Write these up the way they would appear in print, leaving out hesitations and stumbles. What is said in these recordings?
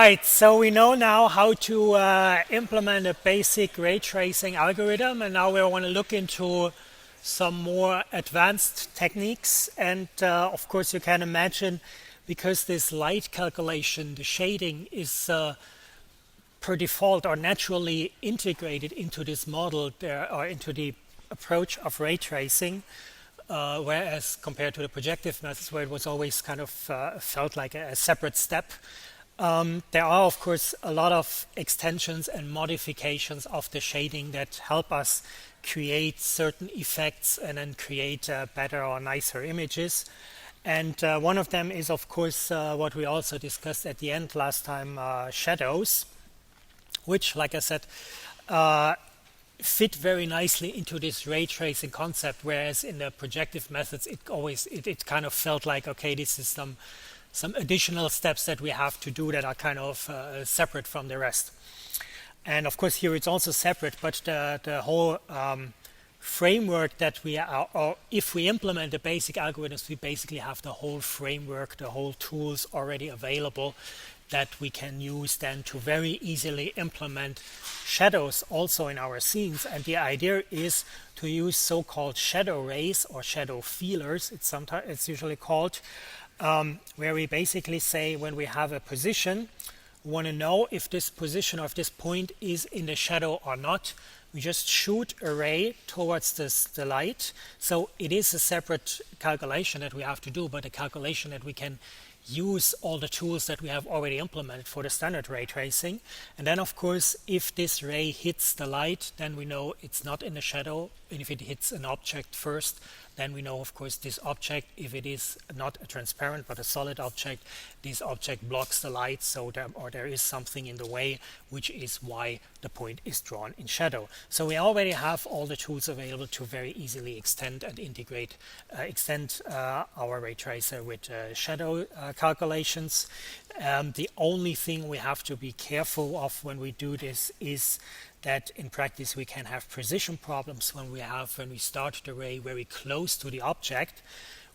right, so we know now how to implement a basic ray tracing algorithm, and now we want to look into some more advanced techniques. And of course, you can imagine, because this light calculation, the shading is per default or naturally integrated into this model or into the approach of ray tracing. Whereas compared to the projective methods, where it was always kind of felt like a separate step, there are, of course, a lot of extensions and modifications of the shading that help us create certain effects and then create better or nicer images. And one of them is, of course, what we also discussed at the end last time, shadows, which, like I said, fit very nicely into this ray tracing concept, whereas in the projective methods it kind of felt like, okay, this is some additional steps that we have to do that are kind of separate from the rest. And of course here it's also separate, but the whole framework that we are, or if we implement the basic algorithms, we basically have the whole framework, the whole tools already available that we can use then to very easily implement shadows also in our scenes. And the idea is to use so-called shadow rays or shadow feelers, it's usually called, where we basically say when we have a position, we want to know if this position or if this point is in the shadow or not. We just shoot a ray towards the light. So it is a separate calculation that we have to do, but a calculation that we can use all the tools that we have already implemented for the standard ray tracing. And then, of course, if this ray hits the light, then we know it's not in the shadow. And if it hits an object first, then we know, of course, this object, if it is not a transparent but a solid object, this object blocks the light, so there is something in the way, which is why the point is drawn in shadow. So we already have all the tools available to very easily extend and integrate, our ray tracer with shadow calculations. The only thing we have to be careful of when we do this is that in practice we can have precision problems when we start the ray very close to the object,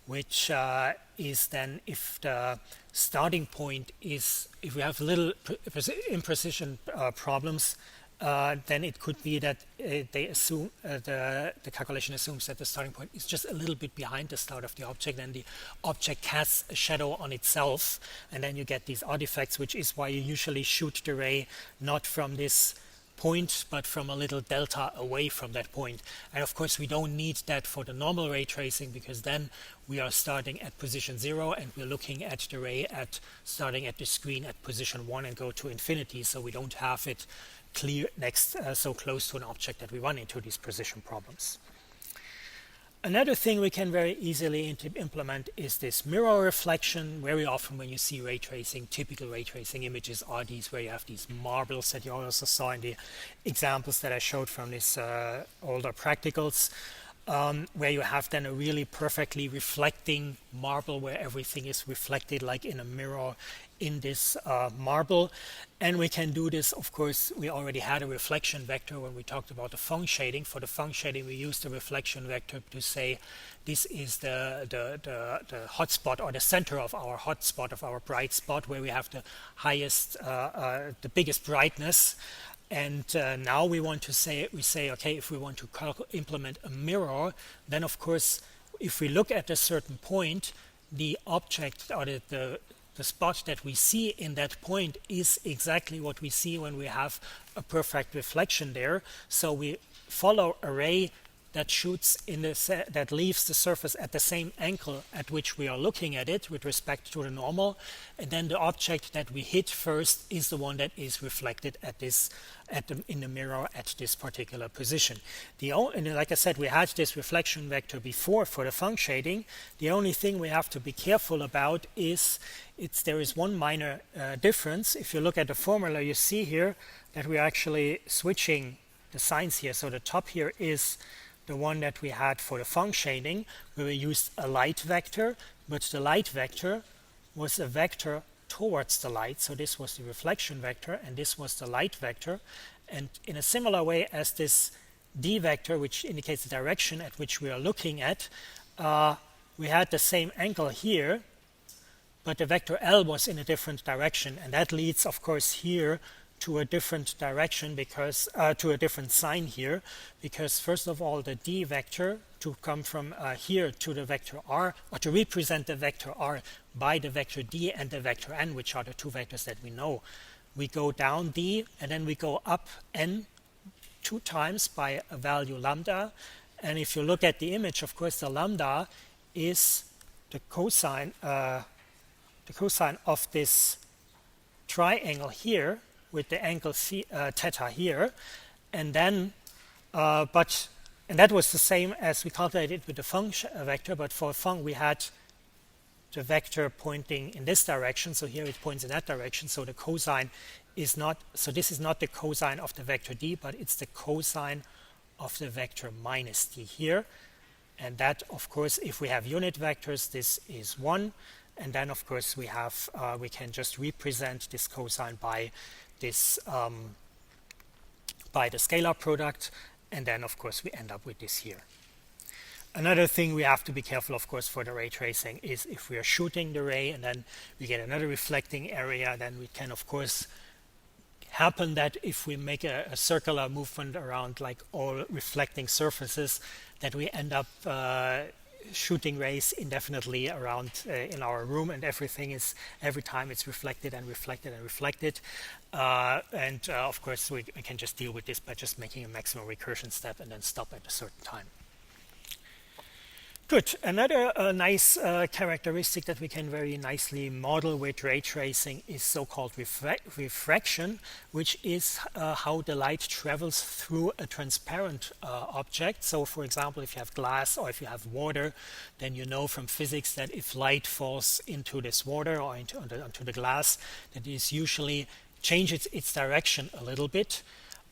which is then if the starting point is, if we have little imprecision problems, then it could be that they assume the calculation assumes that the starting point is just a little bit behind the start of the object, and the object casts a shadow on itself, and then you get these artifacts, which is why you usually shoot the ray not from this point but from a little delta away from that point. And of course we don't need that for the normal ray tracing, because then we are starting at position 0 and we're looking at the ray starting at the screen at position 1 and go to infinity, so we don't have it clear next so close to an object that we run into these precision problems. Another thing we can very easily implement is this mirror reflection. Very often when you see ray tracing, typical ray tracing images are these where you have these marbles that you also saw in the examples that I showed from these older practicals, where you have then a really perfectly reflecting marble where everything is reflected like in a mirror in this marble. And we can do this, of course, we already had a reflection vector when we talked about the Phong shading. For the Phong shading, we used the reflection vector to say this is the hotspot or the center of our hotspot, of our bright spot, where we have the highest, the biggest brightness. And now we say, okay, if we want to implement a mirror, then of course, if we look at a certain point, the object or the spot that we see in that point is exactly what we see when we have a perfect reflection there. So we follow a ray that shoots in that leaves the surface at the same angle at which we are looking at it with respect to the normal, and then the object that we hit first is the one that is reflected in the mirror at this particular position. And like I said, we had this reflection vector before for the Phong shading. The only thing we have to be careful about is there is one minor difference. If you look at the formula, you see here that we're actually switching the signs here. So the top here is the one that we had for the Phong shading, where we used a light vector, but the light vector was a vector towards the light. So this was the reflection vector and this was the light vector. And in a similar way as this D vector, which indicates the direction at which we are looking at, we had the same angle here, but the vector L was in a different direction, and that leads, of course, here to a different direction because to a different sign here, because first of all, the D vector to come from here to the vector R, or to represent the vector R by the vector D and the vector N, which are the two vectors that we know. We go down D and then we go up N 2 times by a value lambda. And if you look at the image, of course, the lambda is the cosine of this triangle here with the angle theta here, and then and that was the same as we calculated with the function vector, but for fun we had the vector pointing in this direction, so here it points in that direction, so the cosine is not, so this is not the cosine of the vector D, but it's the cosine of the vector minus D here. And that, of course, if we have unit vectors, this is 1. And then, of course, we have we can just represent this cosine by this by the scalar product, and then, of course, we end up with this here. Another thing we have to be careful, of course, for the ray tracing is if we are shooting the ray and then we get another reflecting area, then we can, of course, happen that if we make a circular movement around like all reflecting surfaces, that we end up shooting rays indefinitely around in our room, and everything is, every time it's reflected and reflected and reflected. Of course, we can just deal with this by just making a maximum recursion step and then stop at a certain time. Good. Another nice characteristic that we can very nicely model with ray tracing is so-called refraction, which is how the light travels through a transparent object. So, for example, if you have glass or if you have water, then you know from physics that if light falls into this water or onto the glass, that it usually changes its direction a little bit.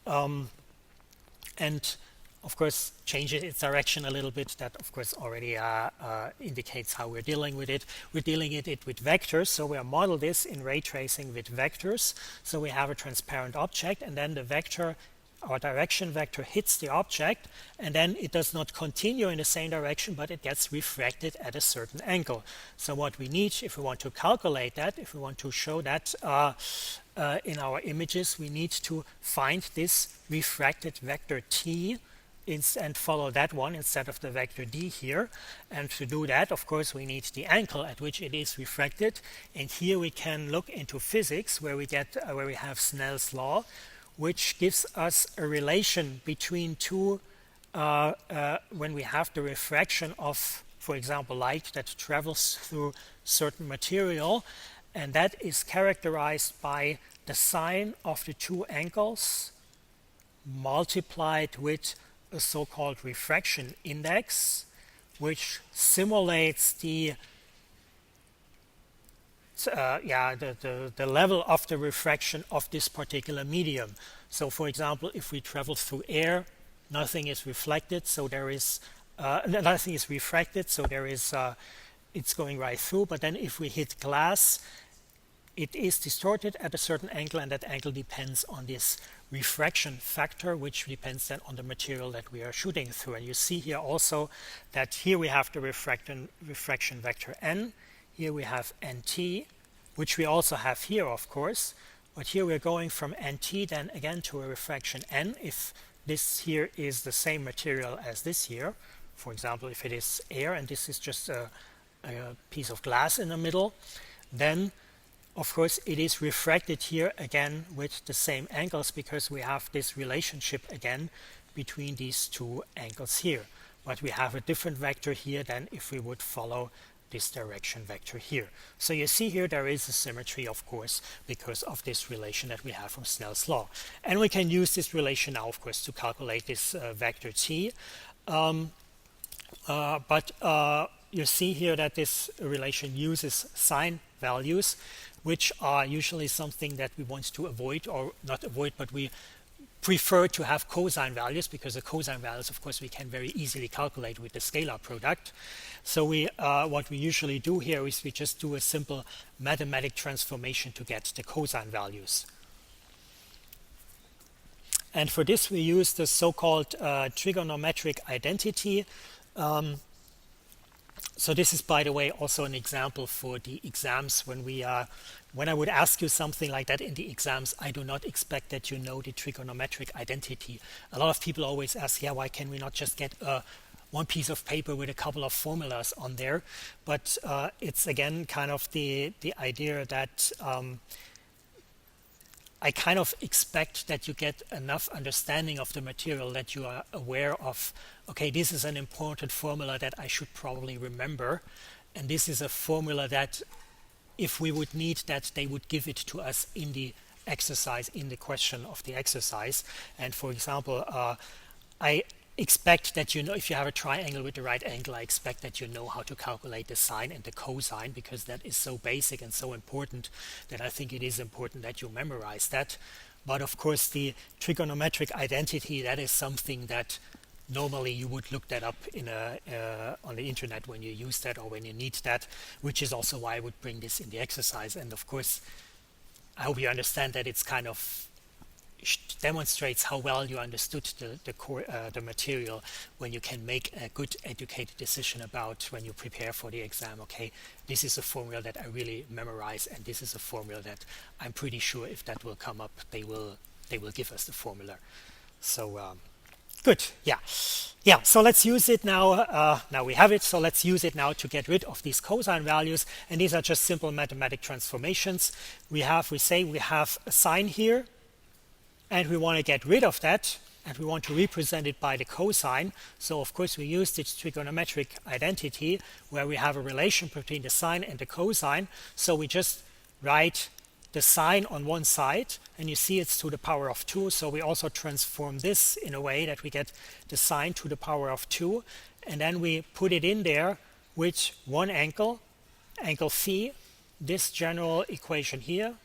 And of course, changes its direction a little bit. That, of course, already indicates how we're dealing with it. We're dealing with it with vectors, so we model this in ray tracing with vectors. So we have a transparent object, and then the vector, our direction vector, hits the object, and then it does not continue in the same direction, but it gets refracted at a certain angle. So what we need, if we want to calculate that, if we want to show that in our images, we need to find this refracted vector t and follow that one instead of the vector d here. And to do that, of course, we need the angle at which it is refracted. And here we can look into physics, where we get where we have Snell's law, which gives us a relation between two when we have the refraction of, for example, light that travels through certain material, and that is characterized by the sine of the two angles multiplied with a so-called refraction index, which simulates the level of the refraction of this particular medium. So, for example, if we travel through air, nothing is reflected, so there is nothing is refracted, so there is it's going right through. But then, if we hit glass, it is distorted at a certain angle, and that angle depends on this refraction factor, which depends then on the material that we are shooting through. And you see here also that here we have the refraction vector n, here we have nt, which we also have here, of course, but here we're going from nt then again to a refraction n if this here is the same material as this here. For example, if it is air and this is just a piece of glass in the middle, then of course, it is refracted here again with the same angles, because we have this relationship again between these two angles here. But we have a different vector here than if we would follow this direction vector here. So you see here there is a symmetry, of course, because of this relation that we have from Snell's law. And we can use this relation now, of course, to calculate this vector t. You see here that this relation uses sign values, which are usually something that we want to avoid, or not avoid, but we prefer to have cosine values, because the cosine values, of course, we can very easily calculate with the scalar product. So what we usually do here is we just do a simple mathematic transformation to get the cosine values. And for this we use the so-called trigonometric identity. So this is, by the way, also an example for the exams. When I would ask you something like that in the exams, I do not expect that you know the trigonometric identity. A lot of people always ask, yeah, why can we not just get one piece of paper with a couple of formulas on there? But it's again kind of the idea that I kind of expect that you get enough understanding of the material that you are aware of, okay, this is an important formula that I should probably remember. And this is a formula that if we would need that, they would give it to us in the exercise, in the question of the exercise. And for example, I expect that you know, if you have a triangle with the right angle, I expect that you know how to calculate the sine and the cosine, because that is so basic and so important that I think it is important that you memorize that. But of course, the trigonometric identity, that is something that normally you would look that up in on the internet when you use that or when you need that, which is also why I would bring this in the exercise. And of course, I hope you understand that it's kind of demonstrates how well you understood the material when you can make a good educated decision about when you prepare for the exam. Okay, this is a formula that I really memorize, and this is a formula that I'm pretty sure if that will come up, they will give us the formula. So good, yeah. So let's use it now. Now we have it, so let's use it now to get rid of these cosine values, and these are just simple mathematic transformations. We say we have a sine here, and we want to get rid of that, and we want to represent it by the cosine. So of course we use this trigonometric identity where we have a relation between the sine and the cosine. So we just write the sine on one side, and you see it's to the power of 2. So we also transform this in a way that we get the sine to the power of 2, and then we put it in there with one angle phi, this general equation here.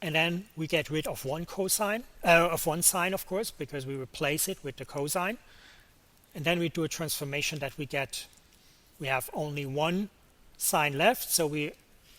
And then we get rid of one sine, of course, because we replace it with the cosine. And then we do a transformation that we have only one sine left. So we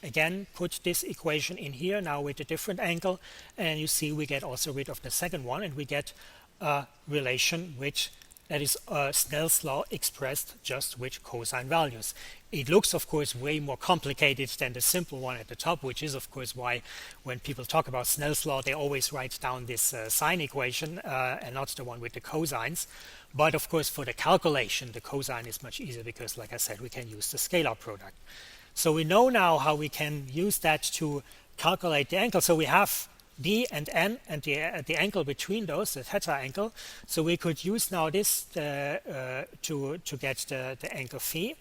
again put this equation in here now with a different angle. And you see we get also rid of the second one, and we get a relation which that is Snell's law expressed just with cosine values. It looks, of course, way more complicated than the simple one at the top, which is, of course, why when people talk about Snell's law, they always write down this sine equation and not the one with the cosines. But, of course, for the calculation, the cosine is much easier because, like I said, we can use the scalar product. So we know now how we can use that to calculate the angle. So we have d and n and the angle between those, the theta angle. So we could use now this to get the angle phi.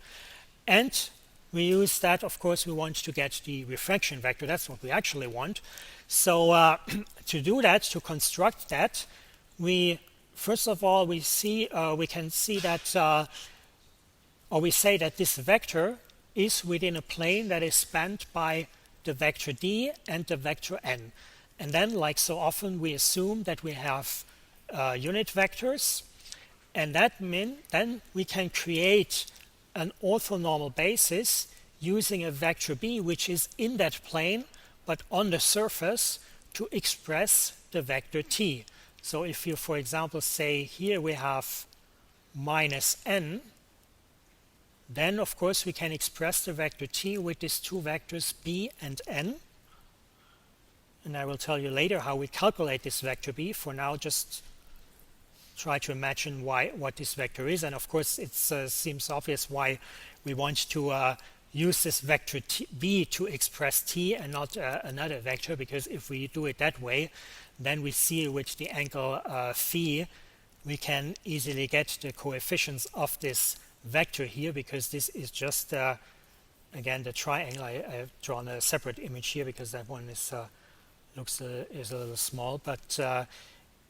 And we use that, of course, we want to get the refraction vector. That's what we actually want. So to do that, to construct that, first of all, we can see that, or we say that this vector is within a plane that is spanned by the vector d and the vector n. And then, like so often, we assume that we have unit vectors, and that means then we can create an orthonormal basis using a vector b, which is in that plane, but on the surface, to express the vector t. So if you, for example, say here we have minus n, then, of course, we can express the vector t with these two vectors b and n. And I will tell you later how we calculate this vector b. For now, just try to imagine what this vector is. And of course, it seems obvious why we want to use this vector b to express t and not another vector, because if we do it that way, then we see with the angle phi, we can easily get the coefficients of this vector here, because this is just, again, the triangle. I've drawn a separate image here because that one is is a little small, but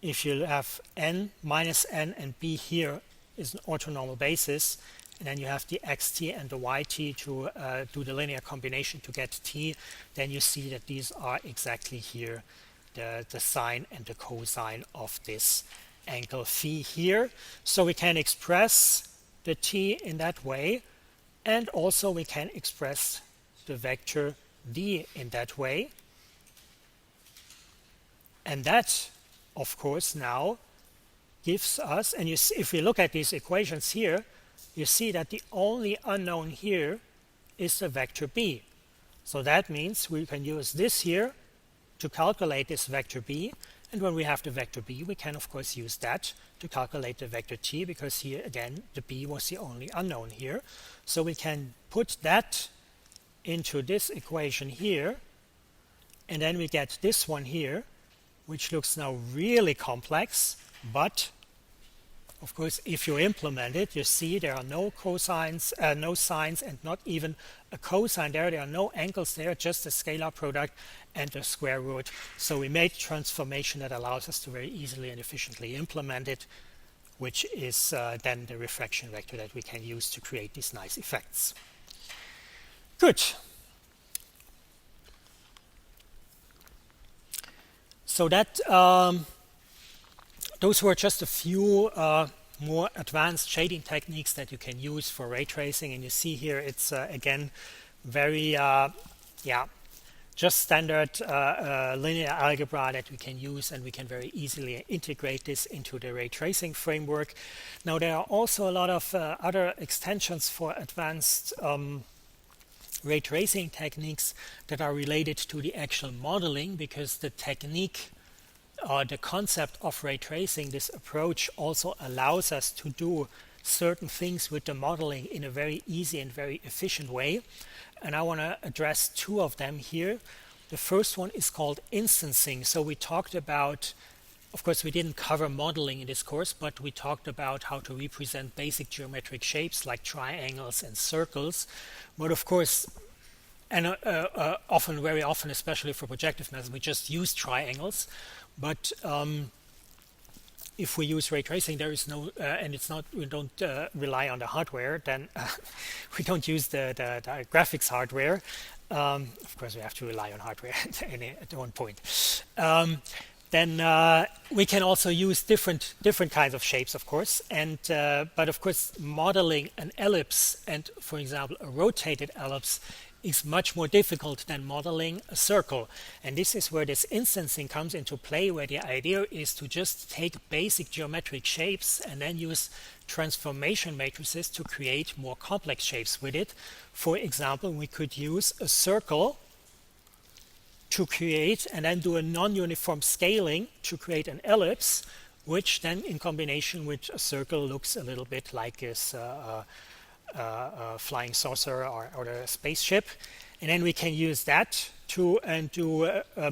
if you have n minus n and b here is an orthonormal basis, and then you have the xt and the yt to do the linear combination to get t, then you see that these are exactly here the sine and the cosine of this angle phi here. So we can express the t in that way, and also we can express the vector d in that way. And that, of course, now gives us, and you see, if we look at these equations here, you see that the only unknown here is the vector b. So that means we can use this here to calculate this vector b, and when we have the vector b, we can of course use that to calculate the vector t, because here again the b was the only unknown here. So we can put that into this equation here, and then we get this one here, which looks now really complex, but of course if you implement it, you see there are no cosines, no sines, and not even a cosine there. There are no angles there, just a scalar product and a square root. So we made a transformation that allows us to very easily and efficiently implement it, which is then the refraction vector that we can use to create these nice effects. Good. So that those were just a few more advanced shading techniques that you can use for ray tracing, and you see here it's again very just standard linear algebra that we can use, and we can very easily integrate this into the ray tracing framework. Now there are also a lot of other extensions for advanced ray tracing techniques that are related to the actual modeling, because the technique or the concept of ray tracing, this approach, also allows us to do certain things with the modeling in a very easy and very efficient way. And I want to address two of them here. The first one is called instancing. So we talked about, of course we didn't cover modeling in this course, but we talked about how to represent basic geometric shapes like triangles and circles. But of course, and very often, especially for projective methods, we just use triangles. But if we use ray tracing, there is no, and it's not, we don't rely on the hardware, then we don't use the graphics hardware. Of course, we have to rely on hardware at one point. Then we can also use different kinds of shapes, of course. And but of course, modeling an ellipse and, for example, a rotated ellipse is much more difficult than modeling a circle. And this is where this instancing comes into play, where the idea is to just take basic geometric shapes and then use transformation matrices to create more complex shapes with it. For example, we could use a circle to create and then do a non-uniform scaling to create an ellipse, which then in combination with a circle looks a little bit like this flying saucer or a spaceship. And then we can use that to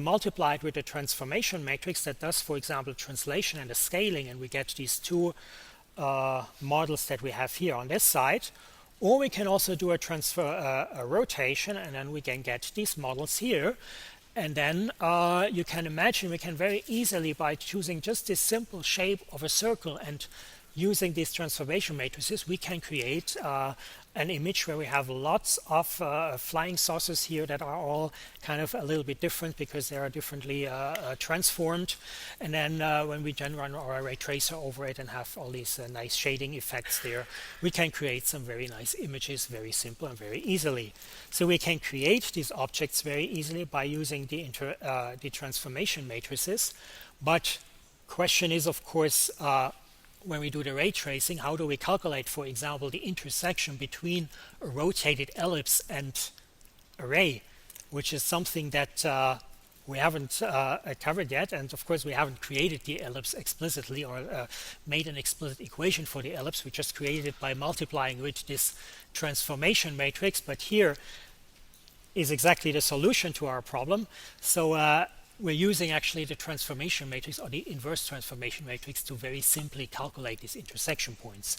multiply it with a transformation matrix that does, for example, translation and the scaling, and we get these two models that we have here on this side. Or we can also do a rotation, and then we can get these models here. And then you can imagine we can very easily, by choosing just this simple shape of a circle and using these transformation matrices, we can create an image where we have lots of flying saucers here that are all kind of a little bit different because they are differently transformed. And then when we then run our ray tracer over it and have all these nice shading effects there, we can create some very nice images very simple and very easily. So we can create these objects very easily by using the transformation matrices. But question is, of course, when we do the ray tracing, how do we calculate, for example, the intersection between a rotated ellipse and a ray, which is something that we haven't covered yet. And of course, we haven't created the ellipse explicitly or made an explicit equation for the ellipse. We just created it by multiplying with this transformation matrix. But here is exactly the solution to our problem. So we're using actually the transformation matrix or the inverse transformation matrix to very simply calculate these intersection points.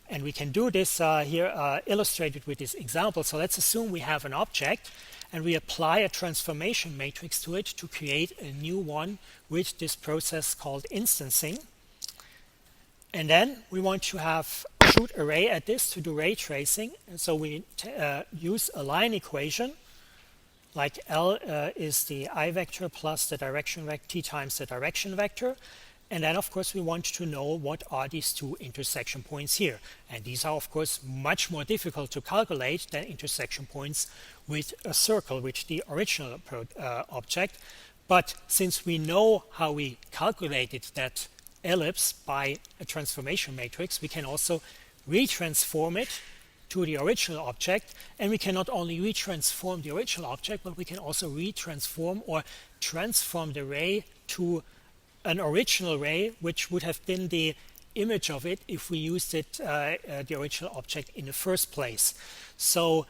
And we can do this here illustrated with this example. So let's assume we have an object and we apply a transformation matrix to it to create a new one with this process called instancing. And then we want to shoot a ray at this to do ray tracing. And so we use a line equation. Like L is the I vector plus the direction vector t times the direction vector. And then, of course, we want to know what are these two intersection points here. And these are, of course, much more difficult to calculate than intersection points with a circle, with the original object. But since we know how we calculated that ellipse by a transformation matrix, we can also retransform it to the original object, and we can not only retransform the original object, but we can also retransform or transform the ray to an original ray, which would have been the image of it if we used it, the original object in the first place. So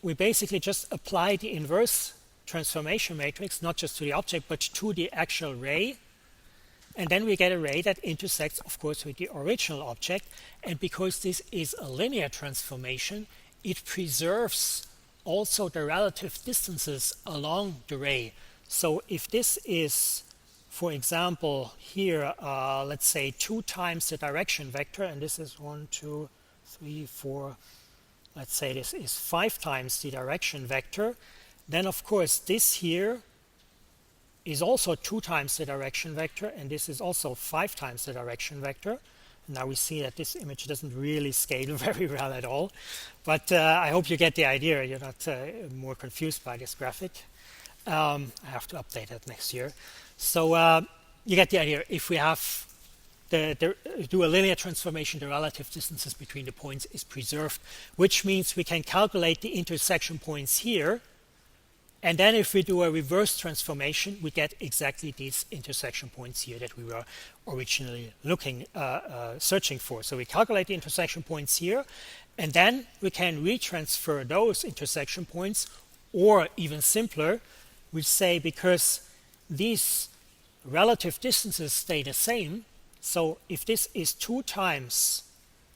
we basically just apply the inverse transformation matrix, not just to the object, but to the actual ray. And then we get a ray that intersects, of course, with the original object. And because this is a linear transformation, it preserves also the relative distances along the ray. So if this is, for example, here, let's say 2 times the direction vector, and this is 1, 2, 3, 4, let's say this is 5 times the direction vector, then of course this here is also 2 times the direction vector, and this is also 5 times the direction vector. Now we see that this image doesn't really scale very well at all, but I hope you get the idea. You're not more confused by this graphic. I have to update that next year. So you get the idea. If we have do a linear transformation, the relative distances between the points is preserved, which means we can calculate the intersection points here. And then if we do a reverse transformation, we get exactly these intersection points here that we were originally searching for. So we calculate the intersection points here, and then we can retransfer those intersection points, or even simpler, we say because these relative distances stay the same, so if this is 2 times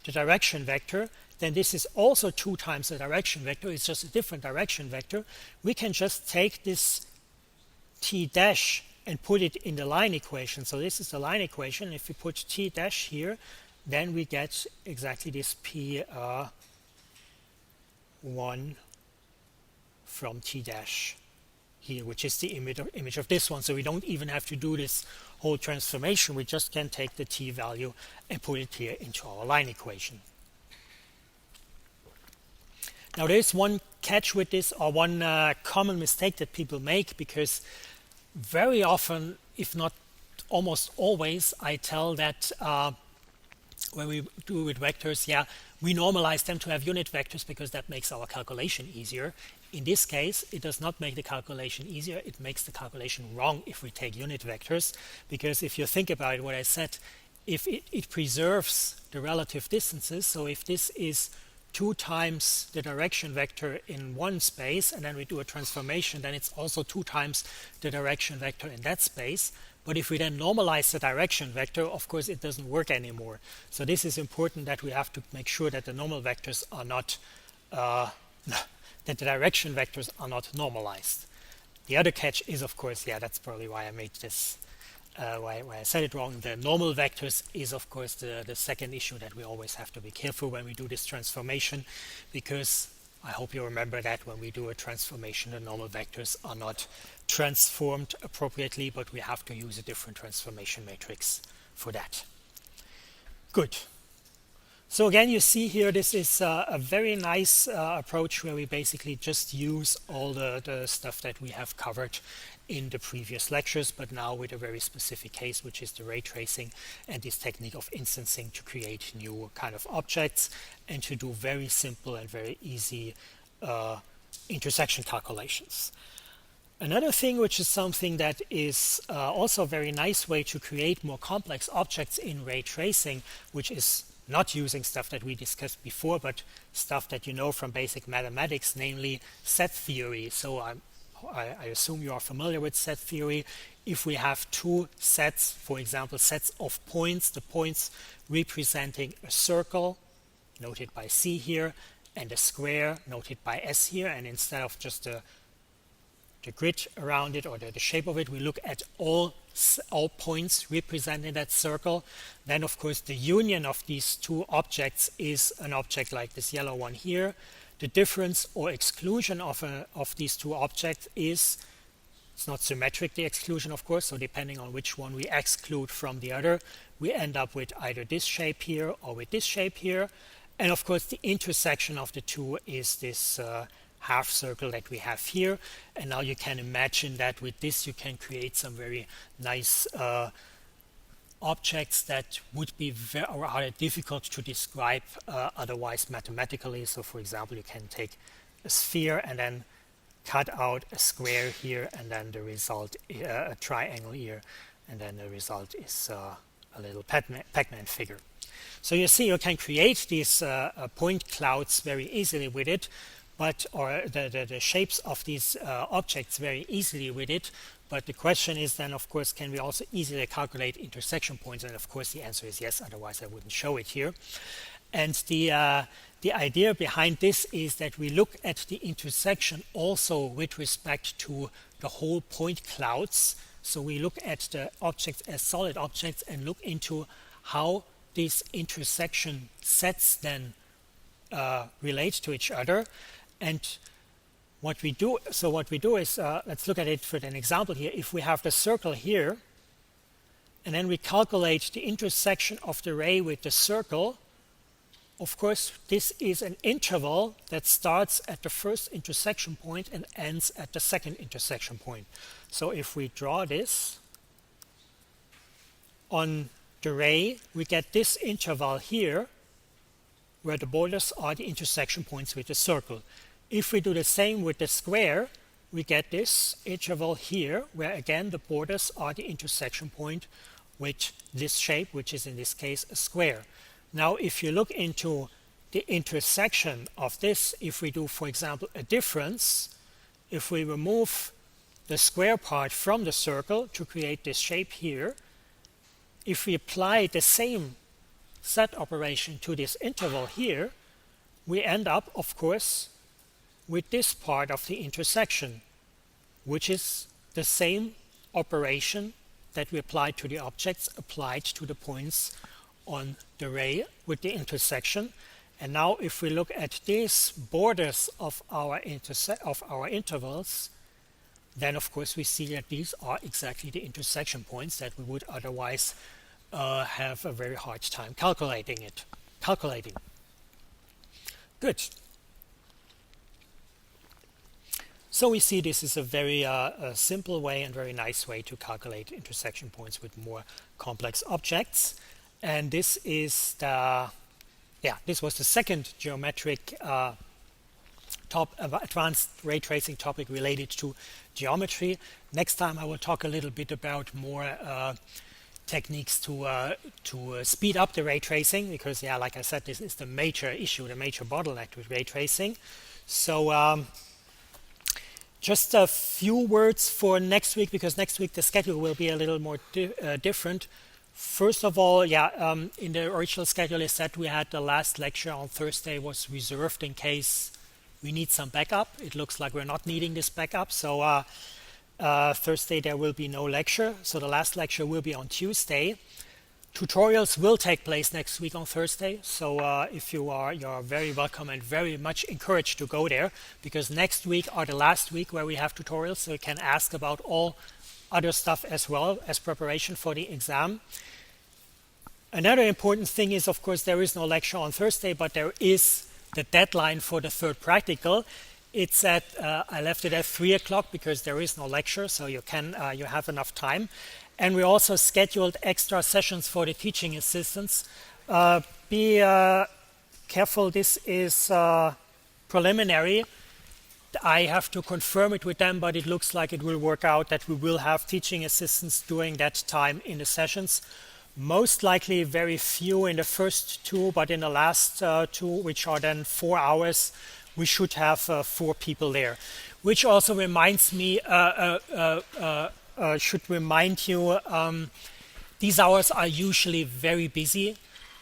the direction vector, then this is also 2 times the direction vector. It's just a different direction vector. We can just take this t dash and put it in the line equation. So this is the line equation. If we put t dash here, then we get exactly this p1 from t dash here, which is the image of this one. So we don't even have to do this whole transformation. We just can take the t value and put it here into our line equation. Now there's one catch with this, or one common mistake that people make, because very often, if not almost always, I tell that when we do with vectors, we normalize them to have unit vectors because that makes our calculation easier. In this case, it does not make the calculation easier. It makes the calculation wrong if we take unit vectors, because if you think about it, what I said, if it preserves the relative distances, so if this is 2 times the direction vector in one space, and then we do a transformation, then it's also 2 times the direction vector in that space. But if we then normalize the direction vector, of course it doesn't work anymore. So this is important, that we have to make sure that the normal vectors are not that the direction vectors are not normalized. The other catch is, of course, that's probably why I made this why I said it wrong. The normal vectors is, of course, the second issue that we always have to be careful when we do this transformation, because I hope you remember that when we do a transformation, the normal vectors are not transformed appropriately, but we have to use a different transformation matrix for that. Good. So again, you see here, this is a very nice approach where we basically just use all the stuff that we have covered in the previous lectures, but now with a very specific case, which is the ray tracing and this technique of instancing to create new kind of objects and to do very simple and very easy intersection calculations. Another thing, which is something that is also a very nice way to create more complex objects in ray tracing, which is not using stuff that we discussed before, but stuff that you know from basic mathematics, namely set theory. So I assume you are familiar with set theory. If we have 2 sets, for example, sets of points, the points representing a circle, noted by C here, and a square, noted by S here, and instead of just the grid around it or the shape of it, we look at all points representing that circle. Then, of course, the union of these 2 objects is an object like this yellow one here. The difference or exclusion of these 2 objects is, it's not symmetric, the exclusion, of course, so depending on which one we exclude from the other, we end up with either this shape here or with this shape here. And of course, the intersection of the 2 is this half circle that we have here. And now you can imagine that with this you can create some very nice objects that would be very rather difficult to describe otherwise mathematically. So for example, you can take a sphere and then cut out a square here, and then the result a triangle here, and then the result is a little Pac-Man figure. So you see, you can create these point clouds very easily with it, or the shapes of these objects very easily with it. But the question is then, of course, can we also easily calculate intersection points? And of course, the answer is yes. Otherwise, I wouldn't show it here. And the idea behind this is that we look at the intersection also with respect to the whole point clouds. So we look at the objects as solid objects and look into how these intersection sets then relate to each other. And what we do is, let's look at it for an example here. If we have the circle here, and then we calculate the intersection of the ray with the circle, of course, this is an interval that starts at the first intersection point and ends at the second intersection point. So if we draw this on the ray, we get this interval here, where the borders are the intersection points with the circle. If we do the same with the square, we get this interval here, where again the borders are the intersection point with this shape, which is in this case a square. Now, if you look into the intersection of this, if we do, for example, a difference, if we remove the square part from the circle to create this shape here, if we apply the same set operation to this interval here, we end up, of course, with this part of the intersection, which is the same operation that we applied to the objects applied to the points on the ray with the intersection. And now if we look at these borders of our intervals, then of course we see that these are exactly the intersection points that we would otherwise have a very hard time calculating. Good. So we see this is a very simple way and very nice way to calculate intersection points with more complex objects. And this is this was the second geometric advanced ray tracing topic related to geometry. Next time I will talk a little bit about more techniques to speed up the ray tracing, because like I said, this is the major issue, the major bottleneck with ray tracing. So just a few words for next week, because next week the schedule will be a little more different. First of all, in the original schedule is that we had the last lecture on Thursday was reserved in case we need some backup. It looks like we're not needing this backup, so Thursday there will be no lecture. So the last lecture will be on Tuesday. Tutorials will take place next week on Thursday, so if you're very welcome and very much encouraged to go there, because next week are the last week where we have tutorials, so you can ask about all other stuff as well as preparation for the exam. Another important thing is, of course, there is no lecture on Thursday, but there is the deadline for the third practical. It's at I left it at 3 o'clock because there is no lecture, so you have enough time. And we also scheduled extra sessions for the teaching assistants. Be careful, this is preliminary. I have to confirm it with them, but it looks like it will work out that we will have teaching assistants during that time in the sessions. Most likely very few in the first two, but in the last two, which are then 4 hours, we should have 4 people there. Which also reminds me, should remind you, these hours are usually very busy.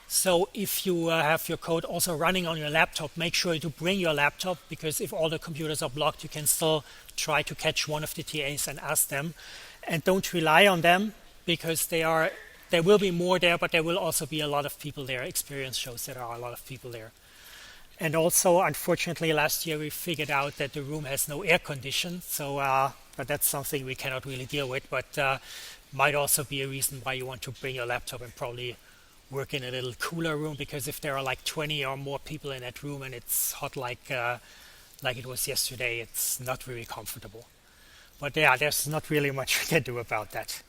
So if you have your code also running on your laptop, make sure to bring your laptop, because if all the computers are blocked, you can still try to catch one of the TAs and ask them. And don't rely on them, because there will be more there, but there will also be a lot of people there. Experience shows there are a lot of people there. And also, unfortunately, last year we figured out that the room has no air condition, so but that's something we cannot really deal with, but might also be a reason why you want to bring your laptop and probably work in a little cooler room, because if there are like 20 or more people in that room and it's hot like it was yesterday, it's not very comfortable. But there's not really much we can do about that.